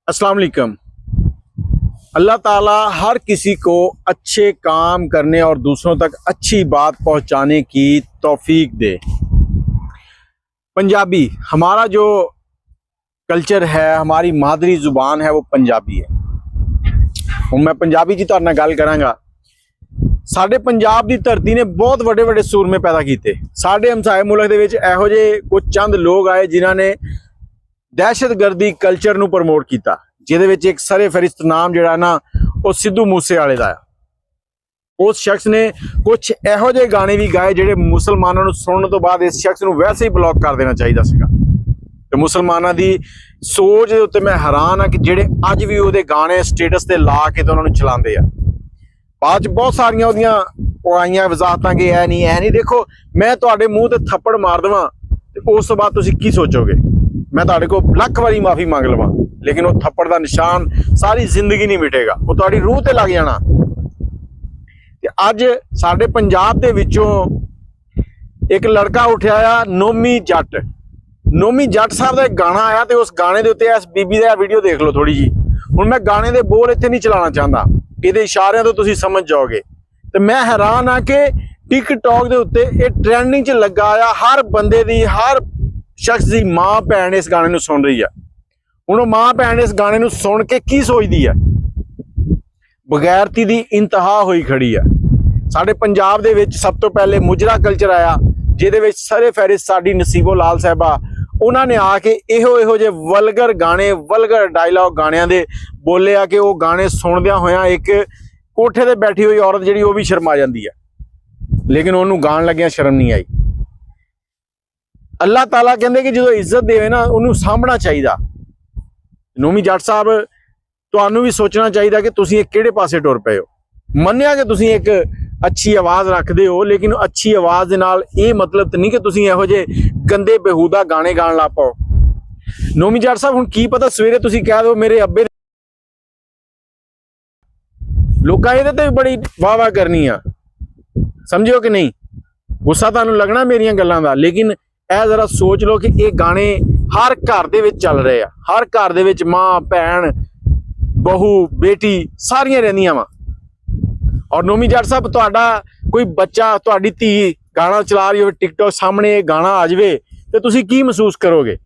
अस्सलाम वालेकुम। अल्लाह ताला हर किसी को अच्छे काम करने और दूसरों तक अच्छी बात पहुंचाने की तौफीक दे। पंजाबी हमारा जो कल्चर है, हमारी मादरी जुबान है, वो पंजाबी है। ਹੁਣ मैं पंजाबी जी ਤੁਹਾਡੇ ਨਾਲ ਗੱਲ ਕਰਾਂਗਾ। ਸਾਡੇ ਪੰਜਾਬ ਦੀ ਧਰਤੀ ਨੇ ਬਹੁਤ ਵੱਡੇ ਵੱਡੇ ਸੂਰਮੇ ਪੈਦਾ ਕੀਤੇ। ਸਾਡੇ ਹਮਸਾਏ ਮੁਲਕ ਦੇ ਵਿੱਚ ਇਹੋ ਜਿਹੇ ਕੁਝ ਚੰਦ ਲੋਕ ਆਏ ਜਿਨ੍ਹਾਂ ਨੇ ਦਹਿਸ਼ਤਗਰਦੀ ਕਲਚਰ ਨੂੰ ਪ੍ਰਮੋਟ ਕੀਤਾ, ਜਿਹਦੇ ਵਿੱਚ ਇੱਕ ਸਰੇ ਫਰਿਸ਼ਤ ਨਾਮ ਜਿਹੜਾ ਨਾ ਉਹ ਸਿੱਧੂ ਮੂਸੇਵਾਲੇ ਦਾ ਆ। ਉਸ ਸ਼ਖਸ ਨੇ ਕੁਝ ਇਹੋ ਜਿਹੇ ਗਾਣੇ ਵੀ ਗਾਏ ਜਿਹੜੇ ਮੁਸਲਮਾਨਾਂ ਨੂੰ ਸੁਣਨ ਤੋਂ ਬਾਅਦ ਇਸ ਸ਼ਖਸ ਨੂੰ ਵੈਸੇ ਹੀ ਬਲੌਕ ਕਰ ਦੇਣਾ ਚਾਹੀਦਾ ਸੀਗਾ। ਤੇ ਮੁਸਲਮਾਨਾਂ ਦੀ ਸੋਚ ਦੇ ਉੱਤੇ ਮੈਂ ਹੈਰਾਨ ਆ ਕਿ ਜਿਹੜੇ ਅੱਜ ਵੀ ਉਹਦੇ ਗਾਣੇ ਸਟੇਟਸ ਤੇ ਲਾ ਕੇ ਤੇ ਉਹਨਾਂ ਨੂੰ ਚਲਾਉਂਦੇ ਆ। ਬਾਅਦ ਚ ਬਹੁਤ ਸਾਰੀਆਂ ਉਹਦੀਆਂ ਉਹ ਆਈਆਂ ਵਜ਼ਾਹਤਾਂ ਕਿ ਇਹ ਨਹੀਂ ਦੇਖੋ, ਮੈਂ ਤੁਹਾਡੇ ਮੂੰਹ ਤੇ ਥੱਪੜ ਮਾਰ ਦੇਵਾਂ ਤੇ ਉਸ ਤੋਂ ਬਾਅਦ ਤੁਸੀਂ ਕੀ ਸੋਚੋਗੇ? ਮੈਂ ਤੁਹਾਡੇ ਕੋਲ ਲੱਖ ਵਾਰੀ ਮਾਫੀ ਮੰਗ ਲਵਾਂ, ਲੇਕਿਨ ਉਹ ਥੱਪੜ ਦਾ ਨਿਸ਼ਾਨ ਸਾਰੀ ਜ਼ਿੰਦਗੀ ਨਹੀਂ ਮਿਟੇਗਾ, ਉਹ ਤੁਹਾਡੀ ਰੂਹ ਤੇ ਲੱਗ ਜਾਣਾ। ਤੇ ਅੱਜ ਸਾਡੇ ਪੰਜਾਬ ਦੇ ਵਿੱਚੋਂ ਇੱਕ ਲੜਕਾ ਉੱਠਿਆ ਆ, ਨੋਮੀ ਜੱਟ। ਨੋਮੀ ਜੱਟ ਸਾਹਿਬ ਦਾ ਇੱਕ ਗਾਣਾ ਆਇਆ ਤੇ ਉਸ ਗਾਣੇ ਦੇ ਉੱਤੇ ਇਸ ਬੀਬੀ ਦਾ ਵੀਡੀਓ ਦੇਖ ਲਓ ਥੋੜੀ ਜੀ। ਹੁਣ ਮੈਂ ਗਾਣੇ ਦੇ ਬੋਲ ਇੱਥੇ ਨਹੀਂ ਚਲਾਉਣਾ ਚਾਹੁੰਦਾ, ਇਹਦੇ ਇਸ਼ਾਰਿਆਂ ਤੋਂ ਤੁਸੀਂ ਸਮਝ ਜਾਓਗੇ। ਤੇ ਮੈਂ ਹੈਰਾਨ ਆ ਕਿ ਟਿਕਟੌਕ ਦੇ ਉੱਤੇ ਇਹ ਟ੍ਰੈਂਡਿੰਗ 'ਚ ਲੱਗਾ ਆ। ਹਰ ਬੰਦੇ ਦੀ, ਹਰ ਸ਼ਖਸ ਦੀ ਮਾਂ ਭੈਣ ਇਸ ਗਾਣੇ ਨੂੰ ਸੁਣ ਰਹੀ ਆ। ਹੁਣ ਉਹ ਮਾਂ ਭੈਣ ਇਸ ਗਾਣੇ ਨੂੰ ਸੁਣ ਕੇ ਕੀ ਸੋਚਦੀ ਆ? ਬਗੈਰਤੀ ਦੀ ਇੰਤਹਾ ਹੋਈ ਖੜੀ ਆ। ਸਾਡੇ ਪੰਜਾਬ ਦੇ ਵਿੱਚ ਸਭ ਤੋਂ ਪਹਿਲੇ ਮੁਜਰਾ ਕਲਚਰ ਆਇਆ, ਜਿਹਦੇ ਵਿੱਚ ਸਰੇ ਫਹਿਰਿਸਤ ਸਾਡੀ ਨਸੀਬੋ ਲਾਲ ਸਾਹਿਬਾ, ਉਹਨਾਂ ਨੇ ਆ ਕੇ ਇਹੋ ਜਿਹੇ ਵਲਗਰ ਗਾਣੇ, ਵਲਗਰ ਡਾਇਲੌਗ ਗਾਣਿਆਂ ਦੇ ਬੋਲੇ ਆ ਕਿ ਉਹ ਗਾਣੇ ਸੁਣਦਿਆਂ ਹੋਇਆਂ ਇੱਕ ਕੋਠੇ ਤੇ ਬੈਠੀ ਹੋਈ ਔਰਤ ਜਿਹੜੀ ਉਹ ਵੀ ਸ਼ਰਮਾ ਜਾਂਦੀ ਆ, ਲੇਕਿਨ ਉਹਨੂੰ ਗਾਣ ਲੱਗਿਆ ਸ਼ਰਮ ਨਹੀਂ ਆਈ। ਅੱਲਾਹ ਤਾਲਾ ਕਹਿੰਦੇ ਕਿ ਜਦੋਂ ਇੱਜ਼ਤ ਦੇਵੇ ਨਾ, ਉਹਨੂੰ ਸਾਂਭਣਾ ਚਾਹੀਦਾ। ਨੋਮੀ ਜੱਟ ਸਾਹਿਬ, ਤੁਹਾਨੂੰ ਵੀ ਸੋਚਣਾ ਚਾਹੀਦਾ ਕਿ ਤੁਸੀਂ ਇਹ ਕਿਹੜੇ ਪਾਸੇ ਟੁਰ ਪਏ ਹੋ। ਮੰਨਿਆ ਕਿ ਤੁਸੀਂ ਇੱਕ ਅੱਛੀ ਆਵਾਜ਼ ਰੱਖਦੇ ਹੋ, ਲੇਕਿਨ ਅੱਛੀ ਆਵਾਜ਼ ਦੇ ਨਾਲ ਇਹ ਮਤਲਬ ਤਾਂ ਨਹੀਂ ਕਿ ਤੁਸੀਂ ਇਹੋ ਜਿਹੇ ਗੰਦੇ ਬੇਹੂਦਾ ਗਾਣੇ ਗਾਣ ਲੱਗ ਪਾਓ। ਨੋਮੀ ਜੱਟ ਸਾਹਿਬ, ਹੁਣ ਕੀ ਪਤਾ ਸਵੇਰੇ ਤੁਸੀਂ ਕਹਿ ਦਿਓ ਮੇਰੇ ਅੱਬੇ, ਲੋਕਾਂ ਇਹਦੇ ਤੇ ਵੀ ਬੜੀ ਵਾਹ ਕਰਨੀ ਆ, ਸਮਝਿਓ ਕਿ ਨਹੀਂ? ਗੁੱਸਾ ਤੁਹਾਨੂੰ ਲੱਗਣਾ ਮੇਰੀਆਂ ਗੱਲਾਂ ਦਾ, ਲੇਕਿਨ ਇਹ ਜ਼ਰਾ ਸੋਚ ਲਓ ਕਿ ਇਹ ਗਾਣੇ ਹਰ ਘਰ ਦੇ ਵਿੱਚ ਚੱਲ ਰਹੇ ਆ। ਹਰ ਘਰ ਦੇ ਵਿੱਚ ਮਾਂ ਭੈਣ, ਬਹੂ, ਬੇਟੀ ਸਾਰੀਆਂ ਰਹਿੰਦੀਆਂ ਵਾ। ਔਰ ਨੋਮੀ ਜੱਟ ਸਾਹਿਬ, ਤੁਹਾਡਾ ਕੋਈ ਬੱਚਾ, ਤੁਹਾਡੀ ਧੀ ਗਾਣਾ ਚਲਾ ਰਹੀ ਹੋਵੇ ਟਿਕਟੌਕ, ਸਾਹਮਣੇ ਇਹ ਗਾਣਾ ਆ ਜਾਵੇ ਤੇ ਤੁਸੀਂ ਕੀ ਮਹਿਸੂਸ ਕਰੋਗੇ?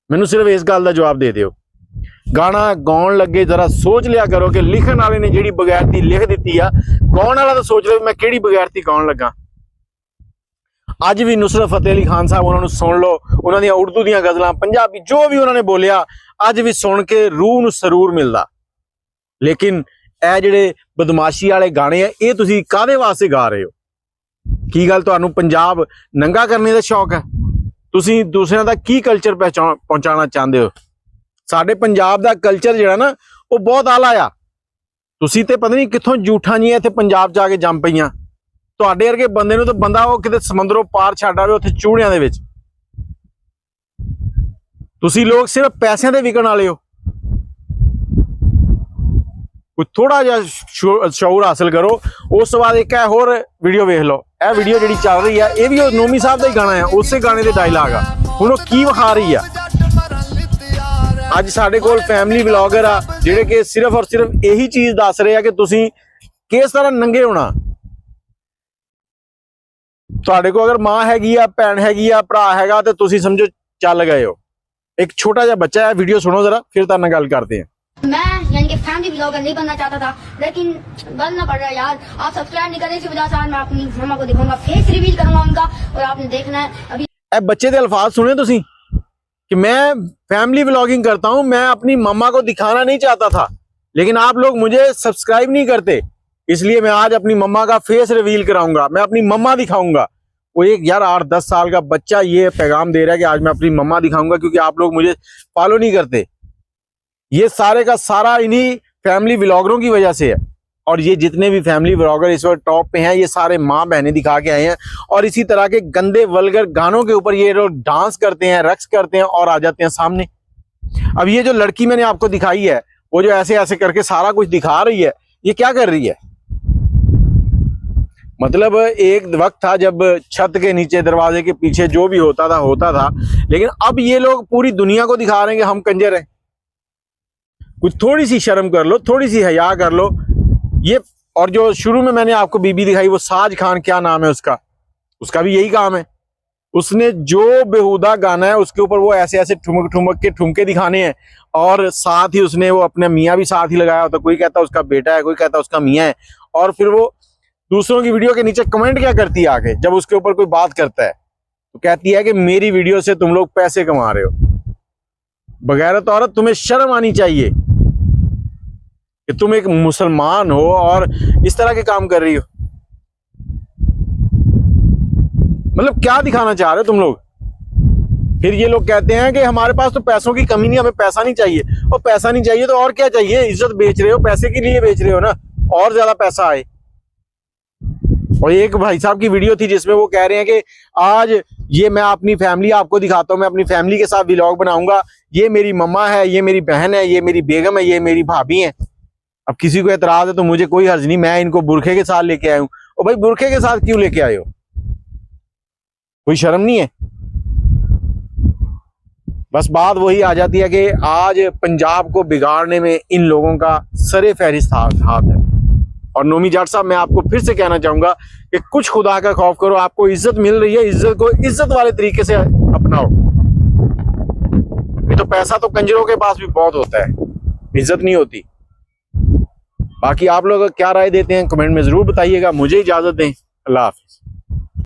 ਮੈਨੂੰ ਸਿਰਫ ਇਸ ਗੱਲ ਦਾ ਜਵਾਬ ਦੇ ਦਿਓ। ਗਾਣਾ ਗਾਉਣ ਲੱਗੇ ਜ਼ਰਾ ਸੋਚ ਲਿਆ ਕਰੋ ਕਿ ਲਿਖਣ ਵਾਲੇ ਨੇ ਜਿਹੜੀ ਬਗੈਰਤੀ ਲਿਖ ਦਿੱਤੀ ਆ, ਗਾਉਣ ਵਾਲਾ ਤਾਂ ਸੋਚ ਰਿਹਾ ਮੈਂ ਕਿਹੜੀ ਬਗੈਰਤੀ ਗਾਉਣ ਲੱਗਾ। ਅੱਜ ਵੀ ਨੁਸਰਤ ਫਤਿਹ ਅਲੀ ਖਾਨ ਸਾਹਿਬ, ਉਹਨਾਂ ਨੂੰ ਸੁਣ ਲਓ, ਉਹਨਾਂ ਦੀਆਂ ਉਰਦੂ ਦੀਆਂ ਗਜ਼ਲਾਂ, ਪੰਜਾਬੀ, ਜੋ ਵੀ ਉਹਨਾਂ ਨੇ ਬੋਲਿਆ, ਅੱਜ ਵੀ ਸੁਣ ਕੇ ਰੂਹ ਨੂੰ ਸਰੂਰ ਮਿਲਦਾ। ਲੇਕਿਨ ਇਹ ਜਿਹੜੇ ਬਦਮਾਸ਼ੀ ਵਾਲੇ ਗਾਣੇ ਆ, ਇਹ ਤੁਸੀਂ ਕਾਹਦੇ ਵਾਸਤੇ ਗਾ ਰਹੇ ਹੋ? ਕੀ ਗੱਲ ਤੁਹਾਨੂੰ ਪੰਜਾਬ ਨੰਗਾ ਕਰਨੇ ਦਾ ਸ਼ੌਕ ਹੈ? ਤੁਸੀਂ ਦੂਸਰਿਆਂ ਦਾ ਕੀ ਕਲਚਰ ਪਹੁੰਚਾਉਣਾ ਚਾਹੁੰਦੇ ਹੋ? ਸਾਡੇ ਪੰਜਾਬ ਦਾ ਕਲਚਰ ਜਿਹੜਾ ਨਾ, ਉਹ ਬਹੁਤ ਆਲਾ ਆ। ਤੁਸੀਂ ਤੇ ਪਤਾ ਨਹੀਂ ਕਿੱਥੋਂ ਝੂਠਾਂ ਜੀਆਂ ਇੱਥੇ ਪੰਜਾਬ 'ਚ ਆ ਕੇ ਜੰਮ ਪਈਆਂ। ਤੁਹਾਡੇ ਵਰਗੇ ਬੰਦੇ ਨੂੰ ਤਾਂ ਬੰਦਾ ਉਹ ਕਿਤੇ ਸਮੁੰਦਰੋਂ ਪਾਰ ਛੱਡ ਆਵੇ, ਉੱਥੇ ਚੂੜਿਆਂ ਦੇ ਵਿੱਚ। ਤੁਸੀਂ ਲੋਕ ਸਿਰਫ ਪੈਸਿਆਂ ਦੇ ਵਿਕਣ ਵਾਲੇ ਹੋ। ਕੋਈ ਥੋੜਾ ਜਿਹਾ ਸ਼ਊਰ ਹਾਸਲ ਕਰੋ। ਉਸ ਤੋਂ ਬਾਅਦ ਇੱਕ ਹੋਰ ਵੀਡੀਓ ਵੇਖ ਲਓ। ਇਹ ਵੀਡੀਓ ਜਿਹੜੀ ਚੱਲ ਰਹੀ ਆ, ਇਹ ਵੀ ਉਹ ਨੋਮੀ ਸਾਹਿਬ ਦਾ ਹੀ ਗਾਣਾ ਆ, ਉਸੇ ਗਾਣੇ ਦੇ ਡਾਇਲਾਗ ਆ। ਹੁਣ ਉਹ ਕੀ ਵਿਖਾ ਰਹੀ ਆ? ਅੱਜ ਸਾਡੇ ਕੋਲ ਫੈਮਿਲੀ ਵਲੌਗਰ ਆ ਜਿਹੜੇ ਕਿ ਸਿਰਫ ਔਰ ਸਿਰਫ ਇਹੀ ਚੀਜ਼ ਦੱਸ ਰਹੇ ਆ ਕਿ ਤੁਸੀਂ ਕਿਸ ਤਰ੍ਹਾਂ ਨੰਗੇ ਹੋਣਾ। ਤੁਹਾਡੇ ਕੋਲ ਅਗਰ ਮਾਂ ਹੈਗੀ ਆ, ਭੈਣ ਹੈਗੀ ਆ, ਭਰਾ ਹੈਗਾ, ਤੇ ਤੁਸੀਂ ਸਮਝੋ ਚੱਲ ਗਏ ਹੋ। ਇੱਕ ਛੋਟਾ ਜਿਹਾ ਬੱਚਾ ਹੈ, ਵੀਡੀਓ ਸੁਣੋ जरा, फिर ਤੁਹਾਡੇ ਨਾਲ ਗੱਲ ਕਰਦੇ हैं। मैं यानी कि फैमिली ब्लॉगर नहीं बनना चाहता था, लेकिन बनना पड़ रहा है यार। आप सब्सक्राइब नहीं करने की वजह से आज मैं अपनी मम्मा को दिखाऊंगा, फेस रिवील करूंगा उनका, और आपने देखना है अभी। ए बच्चे के अल्फाज सुने तुसी कि मैं फैमिली व्लॉगिंग करता हूं, मैं अपनी मम्मा को दिखाना नहीं चाहता था, लेकिन आप लोग मुझे सब्सक्राइब नहीं करते, इसलिए मैं आज अपनी मम्मा का फेस रिवील कराऊंगा, मैं अपनी मम्मा दिखाऊंगा। वो एक यार 8-10 साल का बच्चा ये पैगाम दे रहा है कि आज मैं अपनी मम्मा दिखाऊंगा क्योंकि आप लोग मुझे फॉलो नहीं करते। ये सारे का सारा इन्हीं फैमिली व्लॉगरों की वजह से है। और ये जितने भी फैमिली व्लॉगर इस वक्त टॉप पे हैं, ये सारे माँ बहनें दिखा के आए हैं, और इसी तरह के गंदे वल्गर गानों के ऊपर ये लोग डांस करते हैं, रक्स करते हैं और आ जाते हैं सामने। अब ये जो लड़की मैंने आपको दिखाई है, वो जो ऐसे ऐसे करके सारा कुछ दिखा रही है, ये क्या कर रही है? मतलब एक वक्त था जब छत के नीचे, दरवाजे के पीछे जो भी होता था, लेकिन अब ये लोग पूरी दुनिया को दिखा रहे हैं कि हम कंजर हैं। कुछ थोड़ी सी शर्म कर लो, थोड़ी सी हया कर लो। ये और जो शुरू में मैंने आपको बीबी दिखाई, वो साज खान, क्या नाम है उसका, उसका भी यही काम है। उसने जो बेहुदा गाना है उसके ऊपर वो ऐसे ऐसे ठुमक ठुमक के ठुमके दिखाने हैं, और साथ ही उसने वो अपने मियाँ भी साथ ही लगाया होता। कोई कहता है उसका बेटा है, कोई कहता है उसका मियाँ है। और फिर वो दूसरों की वीडियो के नीचे कमेंट क्या करती है आके, जब उसके ऊपर कोई बात करता है तो कहती है कि मेरी वीडियो से तुम लोग पैसे कमा रहे हो। बगैरत औरत, तुम्हें शर्म आनी चाहिए कि तुम एक मुसलमान हो और इस तरह के काम कर रही हो। मतलब क्या दिखाना चाह रहे हो तुम लोग। फिर ये लोग कहते हैं कि हमारे पास तो पैसों की कमी नहीं, हमें पैसा नहीं चाहिए। और पैसा नहीं चाहिए तो और क्या चाहिए, इज्जत बेच रहे हो, पैसे के लिए बेच रहे हो ना, और ज्यादा पैसा आए। और एक भाई साहब की वीडियो थी जिसमें वो कह रहे हैं कि आज ये मैं अपनी फैमिली आपको दिखाता हूँ, मैं अपनी फैमिली के साथ व्लॉग बनाऊंगा, ये मेरी मम्मा है, ये मेरी बहन है, ये मेरी बेगम है, ये मेरी भाभी है। अब किसी को एतराज है तो मुझे कोई हर्ज नहीं, मैं इनको बुरखे के साथ लेके आया हूँ। और भाई बुरखे के साथ क्यों लेके आए हो, कोई शर्म नहीं है। बस बात वही आ जाती है कि आज पंजाब को बिगाड़ने में इन लोगों का सरे फहरिस्त हाथ है। और नोमी जाट साहब, मैं आपको फिर से कहना चाहूंगा कि कुछ खुदा का खौफ करो। आपको इज्जत मिल रही है, इज्जत को इज्जत वाले तरीके से अपनाओ। ये तो पैसा तो कंजरों के पास भी बहुत होता है, इज्जत नहीं होती। बाकी आप लोग क्या राय देते हैं कमेंट में जरूर बताइएगा। मुझे इजाजत दें, अल्लाह हाफिज।